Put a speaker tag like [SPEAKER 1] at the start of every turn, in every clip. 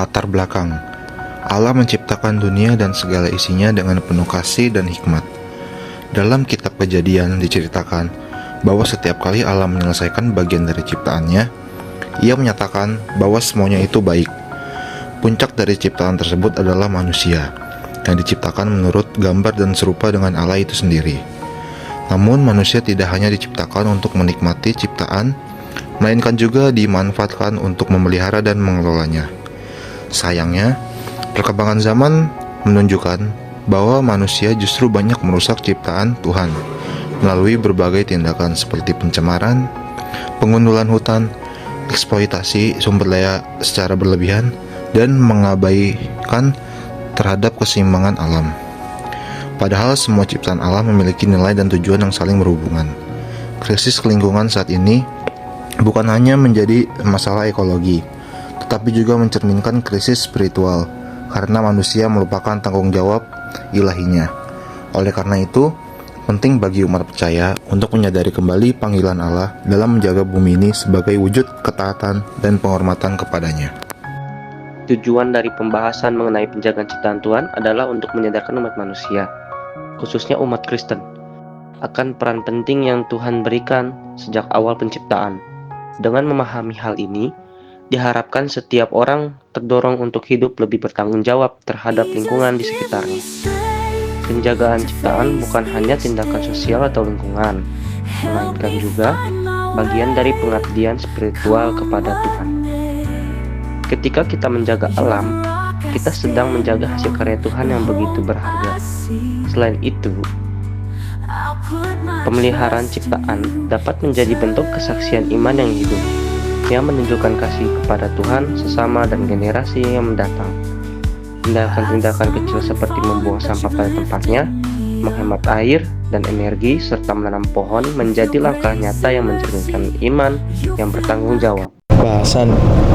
[SPEAKER 1] Latar belakang: Allah menciptakan dunia dan segala isinya dengan penuh kasih dan hikmat. Dalam kitab Kejadian diceritakan bahwa setiap kali Allah menyelesaikan bagian dari ciptaannya, Ia menyatakan bahwa semuanya itu baik. Puncak dari ciptaan tersebut adalah manusia, yang diciptakan menurut gambar dan serupa dengan Allah itu sendiri. Namun manusia tidak hanya diciptakan untuk menikmati ciptaan, melainkan juga dimanfaatkan untuk memelihara dan mengelolanya. Sayangnya, perkembangan zaman menunjukkan bahwa manusia justru banyak merusak ciptaan Tuhan melalui berbagai tindakan seperti pencemaran, pengundulan hutan, eksploitasi sumber daya secara berlebihan, dan mengabaikan terhadap keseimbangan alam. Padahal semua ciptaan Allah memiliki nilai dan tujuan yang saling berhubungan. Krisis lingkungan saat ini bukan hanya menjadi masalah ekologi, tetapi juga mencerminkan krisis spiritual karena manusia melupakan tanggung jawab ilahinya. Oleh karena itu, penting bagi umat percaya untuk menyadari kembali panggilan Allah dalam menjaga bumi ini sebagai wujud ketaatan dan penghormatan kepadanya.
[SPEAKER 2] Tujuan dari pembahasan mengenai penjagaan ciptaan Tuhan adalah untuk menyadarkan umat manusia, khususnya umat Kristen, akan peran penting yang Tuhan berikan sejak awal penciptaan. Dengan memahami hal ini, diharapkan setiap orang terdorong untuk hidup lebih bertanggung jawab terhadap lingkungan di sekitarnya. Penjagaan ciptaan bukan hanya tindakan sosial atau lingkungan, melainkan juga bagian dari pengabdian spiritual kepada Tuhan. Ketika kita menjaga alam, kita sedang menjaga hasil karya Tuhan yang begitu berharga. Selain itu, pemeliharaan ciptaan dapat menjadi bentuk kesaksian iman yang hidup, yang menunjukkan kasih kepada Tuhan, sesama, dan generasi yang mendatang. Tindakan-tindakan kecil seperti membuang sampah pada tempatnya, menghemat air dan energi, serta menanam pohon menjadi langkah nyata yang mencerminkan iman yang bertanggung jawab.
[SPEAKER 3] Bahasan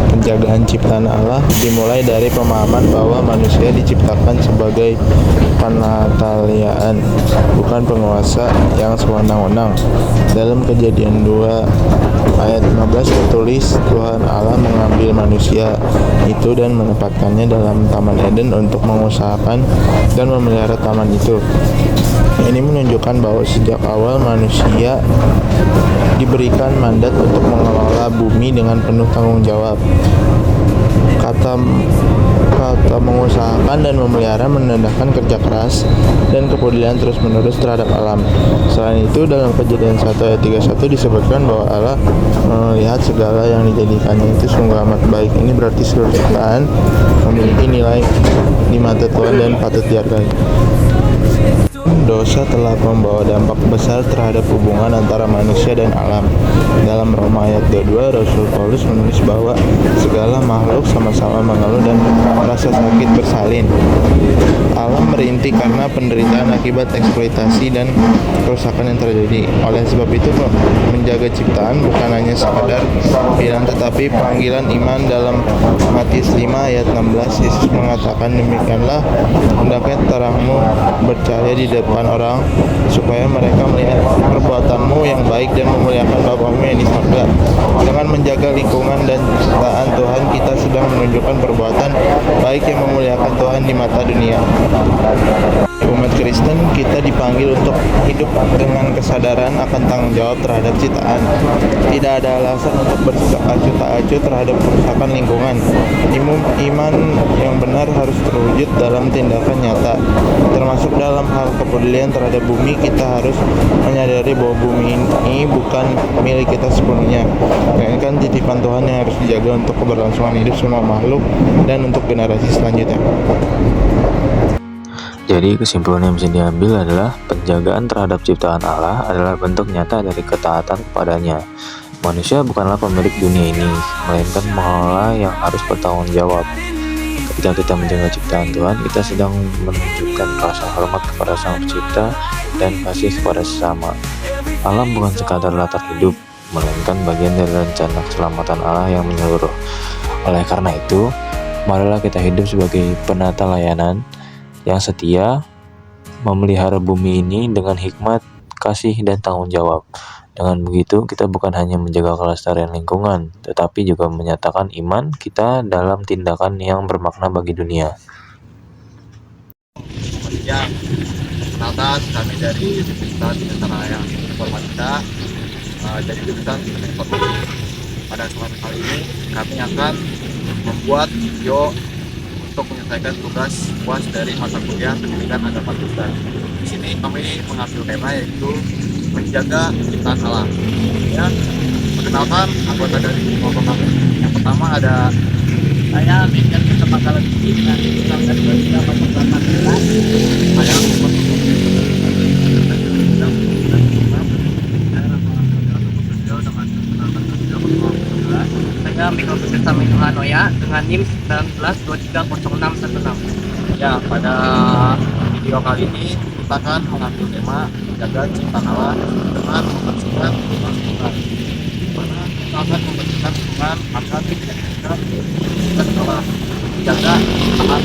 [SPEAKER 3] penjagaan ciptaan Allah dimulai dari pemahaman bahwa manusia diciptakan sebagai panataliaan, bukan penguasa yang sewenang-wenang. Dalam Kejadian 2 ayat 15 tertulis, Tuhan Allah mengambil manusia itu dan menempatkannya dalam Taman Eden untuk mengusahakan dan memelihara taman itu. Ini menunjukkan bahwa sejak awal manusia diberikan mandat untuk mengelola bumi dengan penuh tanggung jawab. Kata mengusahakan dan memelihara menandakan kerja keras dan kepedulian terus-menerus terhadap alam. Selain itu, dalam Kejadian 1 ayat 31 disebutkan bahwa Allah melihat segala yang dijadikannya itu sungguh amat baik. Ini berarti seluruh ciptaan memiliki nilai di mata Tuhan dan patut dihargai. Dosa telah membawa dampak besar terhadap hubungan antara manusia dan alam. Dalam Roma ayat 22, Rasul Paulus menulis bahwa segala makhluk sama-sama mengeluh dan merasa sakit bersalin. Alam merintih karena penderitaan akibat eksploitasi dan kerusakan yang terjadi. Oleh sebab itu, menjaga ciptaan bukan hanya sekadar pilihan tetapi panggilan iman. Dalam Matius 5 ayat 16, Yesus mengatakan, demikianlah hendaknya terangmu bercahaya di depan orang, supaya mereka melihat perbuatanmu yang baik dan memuliakan Bapamu yang di surga. Dengan menjaga lingkungan dan ciptaan Tuhan, kita sedang menunjukkan perbuatan baik yang memuliakan Tuhan di mata dunia. Umat Kristen, kita dipanggil untuk hidup dengan kesadaran akan tanggung jawab terhadap ciptaan. Tidak ada alasan untuk bersikap acuh-tak-acuh terhadap kerusakan lingkungan. Iman yang benar harus terwujud dalam tindakan nyata, termasuk dalam hal kepedulian terhadap bumi. Kita harus menyadari bahwa bumi ini bukan milik kita sepenuhnya, melainkan titipan Tuhan yang harus dijaga untuk keberlangsungan hidup semua makhluk dan untuk generasi selanjutnya.
[SPEAKER 4] Jadi kesimpulan yang bisa diambil adalah penjagaan terhadap ciptaan Allah adalah bentuk nyata dari ketaatan kepadanya. Manusia bukanlah pemilik dunia ini, melainkan pengelola yang harus bertanggung jawab. Ketika kita menjaga ciptaan Tuhan, kita sedang menunjukkan rasa hormat kepada Sang Pencipta dan kasih kepada sesama. Alam bukan sekadar latar hidup, melainkan bagian dari rencana keselamatan Allah yang menyeluruh. Oleh karena itu, marilah kita hidup sebagai penata layanan yang setia, memelihara bumi ini dengan hikmat, kasih, dan tanggung jawab. Dengan begitu, kita bukan hanya menjaga kelestarian lingkungan, tetapi juga menyatakan iman kita dalam tindakan yang bermakna bagi dunia.
[SPEAKER 5] Ya, perkenalkan kami dari Universitas Indonesia Informatika. Jadi jurusan Informatika. Pada kesempatan kali ini kami akan membuat video untuk menyelesaikan tugas UAS dari mata kuliah Pendidikan Agama Kristen. Di sini kami mengambil tema yaitu menjaga ciptaan alam. Ya, perkenalkan anggota dari kelompok kami. Yang pertama ada
[SPEAKER 6] Saya Miguel Ketepakalan dengan Islam dan Berita Pasar
[SPEAKER 5] saya
[SPEAKER 6] Saya Miguel Peserta Hanoya dengan NIM 19230616.
[SPEAKER 5] Ya, pada video kali ini kita akan mengambil tema menjaga ciptaan Allah dengan membersihkan lingkungan. Di mana kita akan membersihkan lingkungan agar tidak kita Allah menjaga ciptaan Allah.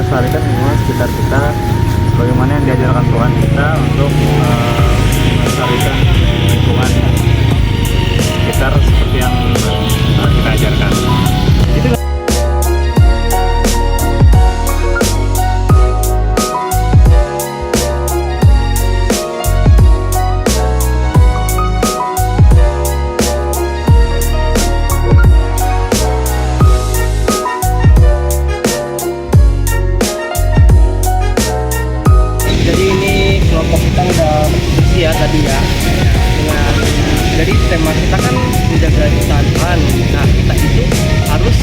[SPEAKER 3] melestarikan lingkungan sekitar kita, bagaimana yang diajarkan Tuhan kita untuk melestarikan lingkungan sekitar seperti yang kita ajarkan.
[SPEAKER 6] Ya tadi ya, dengan jadi tema kita kan menjaga ciptaan Tuhan. Nah, kita itu harus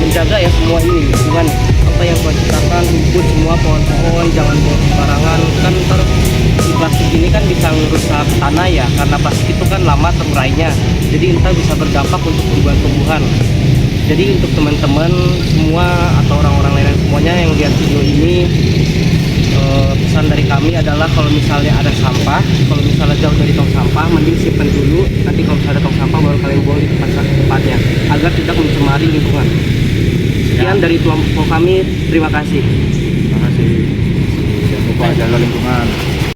[SPEAKER 6] menjaga ya semua ini lingkungan, apa yang Tuhan ciptakan, rumput semua, pohon-pohon jangan buang sembarangan, kan ntar si plastik ini kan bisa merusak tanah ya, karena plastik itu kan lama terurainya, jadi entah bisa berdampak untuk tumbuhan-tumbuhan. Jadi untuk teman-teman semua atau orang-orang lain semuanya yang lihat video ini, pesan dari kami adalah kalau misalnya ada sampah, kalau misalnya jauh dari tong sampah, mending simpan dulu. Nanti kalau misalnya ada tong sampah baru kalian buang di tempatnya, agar tidak mencemari lingkungan. Sekian dari kelompok kami, terima kasih.
[SPEAKER 5] Terima kasih. Jangan lupa jaga lingkungan.